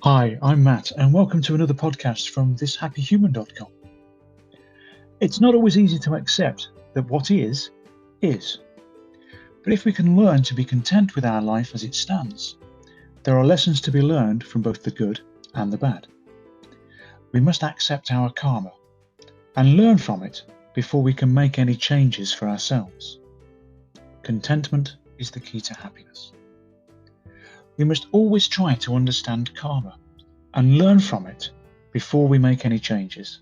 Hi, I'm Matt, and welcome to another podcast from thishappyhuman.com. It's not always easy to accept that what is. But if we can learn to be content with our life as it stands, there are lessons to be learned from both the good and the bad. We must accept our karma and learn from it before we can make any changes for ourselves. Contentment is the key to happiness. We must always try to understand karma and learn from it before we make any changes.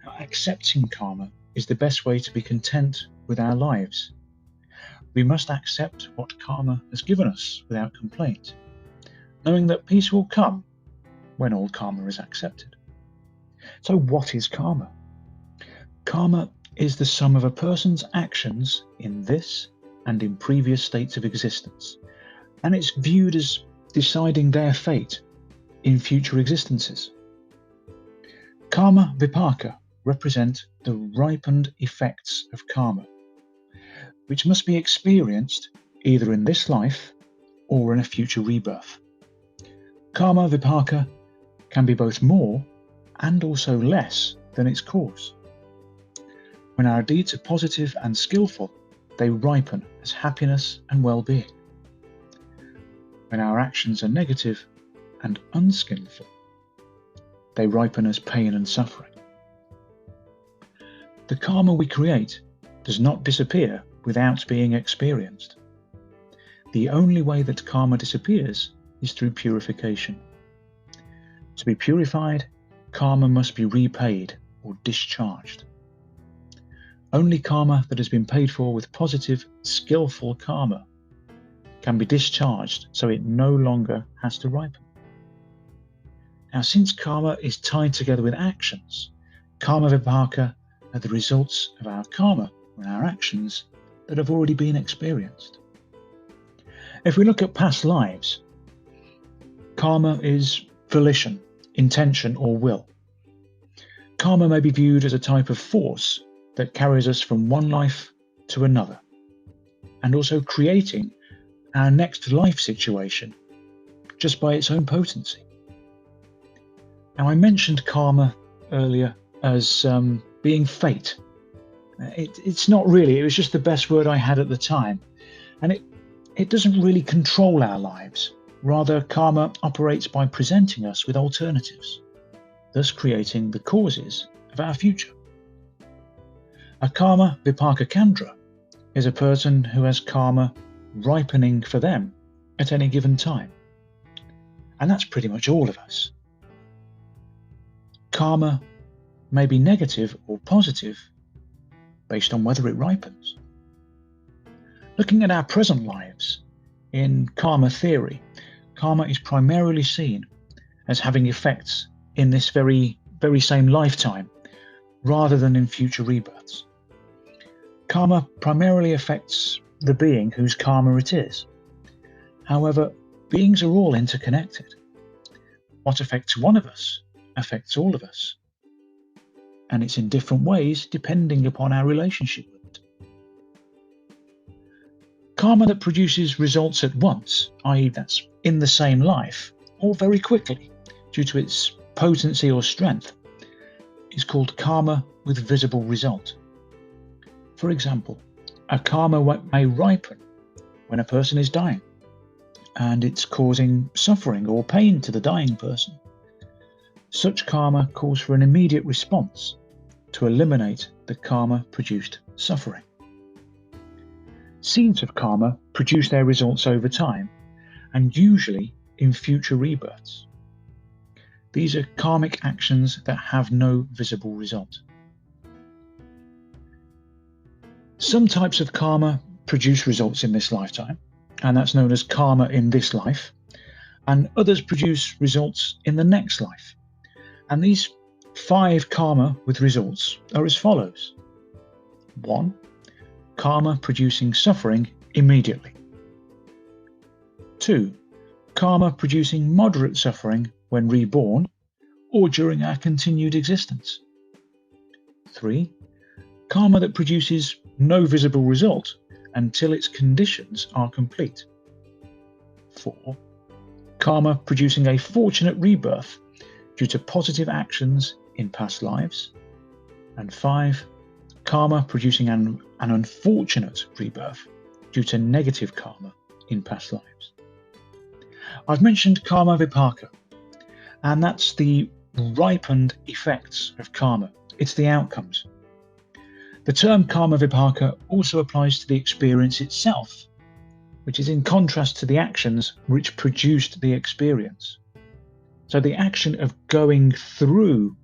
Now, accepting karma is the best way to be content with our lives. We must accept what karma has given us without complaint, knowing that peace will come when all karma is accepted. So what is karma? Karma is the sum of a person's actions in this and in previous states of existence, and it's viewed as deciding their fate in future existences. Karma vipaka represent the ripened effects of karma, which must be experienced either in this life or in a future rebirth. Karma vipaka can be both more and also less than its cause. When our deeds are positive and skillful, they ripen as happiness and well-being. When our actions are negative and unskillful, they ripen as pain and suffering. The karma we create does not disappear without being experienced. The only way that karma disappears is through purification. To be purified, karma must be repaid or discharged. Only karma that has been paid for with positive, skillful karma can be discharged so it no longer has to ripen. Now, since karma is tied together with actions, karma vipaka are the results of our karma and our actions that have already been experienced. If we look at past lives, karma is volition, intention, or will. Karma may be viewed as a type of force that carries us from one life to another, and also creating our next life situation just by its own potency. Now, I mentioned karma earlier as being fate. It's not really, it was just the best word I had at the time. And it doesn't really control our lives. Rather, karma operates by presenting us with alternatives, thus creating the causes of our future. A karma vipaka kandra is a person who has karma ripening for them at any given time. And that's pretty much all of us. Karma may be negative or positive based on whether it ripens. Looking at our present lives, in karma theory, karma is primarily seen as having effects in this very same lifetime rather than in future rebirths. Karma primarily affects the being whose karma it is. However, beings are all interconnected. What affects one of us affects all of us, and it's in different ways depending upon our relationship with it. Karma that produces results at once, i.e. that's in the same life, or very quickly due to its potency or strength, is called karma with visible result. For example, a karma may ripen when a person is dying, and it's causing suffering or pain to the dying person. Such karma calls for an immediate response to eliminate the karma-produced suffering. Seeds of karma produce their results over time, and usually in future rebirths. These are karmic actions that have no visible result. Some types of karma produce results in this lifetime, and that's known as karma in this life, and others produce results in the next life. And these 5 karma with results are as follows. 1. Karma producing suffering immediately. 2. Karma producing moderate suffering when reborn or during our continued existence. 3. Karma that produces no visible result until its conditions are complete. 4. karma producing a fortunate rebirth due to positive actions in past lives. And 5, karma producing an unfortunate rebirth due to negative karma in past lives. I've mentioned karma vipaka, and that's the ripened effects of karma. It's the outcomes. The term karma vipaka also applies to the experience itself, which is in contrast to the actions which produced the experience. So the action of going through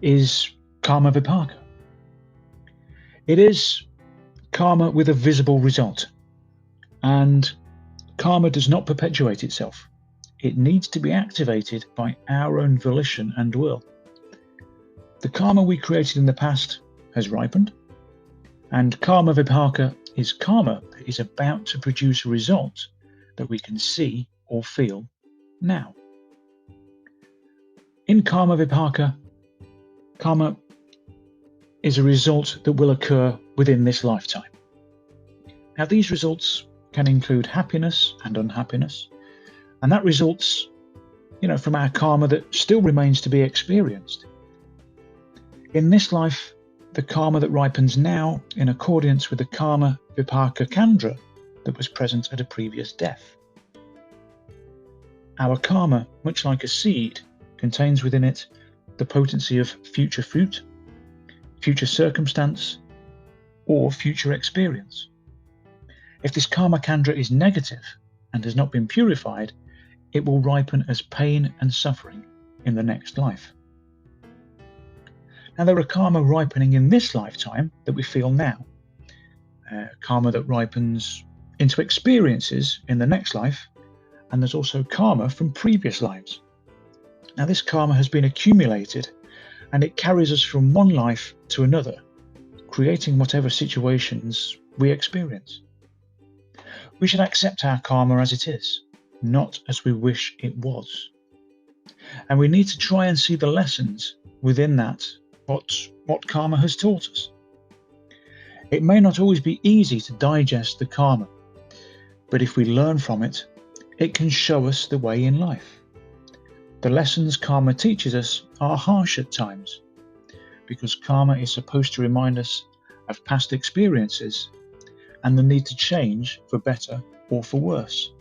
is karma vipaka. It is karma with a visible result, and karma does not perpetuate itself. It needs to be activated by our own volition and will. The karma we created in the past has ripened, and karma vipaka is karma that is about to produce a result that we can see or feel now. In karma vipaka, karma is a result that will occur within this lifetime. Now, these results can include happiness and unhappiness, and that results, from our karma that still remains to be experienced. In this life, the karma that ripens now in accordance with the karma vipaka kandra that was present at a previous death. Our karma, much like a seed, contains within it the potency of future fruit, future circumstance, or future experience. If this karma kandra is negative and has not been purified, it will ripen as pain and suffering in the next life. Now, there are karma ripening in this lifetime that we feel now. Karma that ripens into experiences in the next life, and there's also karma from previous lives. Now, this karma has been accumulated, and it carries us from one life to another, creating whatever situations we experience. We should accept our karma as it is, not as we wish it was. And we need to try and see the lessons within that, what karma has taught us. It may not always be easy to digest the karma, but if we learn from it, it can show us the way in life. The lessons karma teaches us are harsh at times, because karma is supposed to remind us of past experiences and the need to change for better or for worse.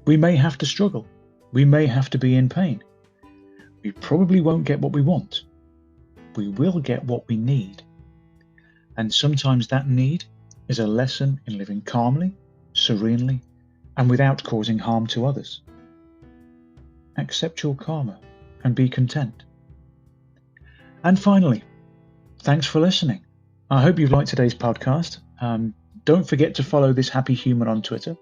We may have to struggle. We may have to be in pain. We probably won't get what we want. We will get what we need. And sometimes that need is a lesson in living calmly, serenely, and without causing harm to others. Accept your karma and be content. And finally, thanks for listening. I hope you've liked today's podcast. Don't forget to follow This Happy Human on Twitter.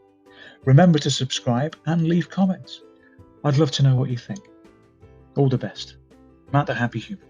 Remember to subscribe and leave comments. I'd love to know what you think. All the best. Matt the Happy Human.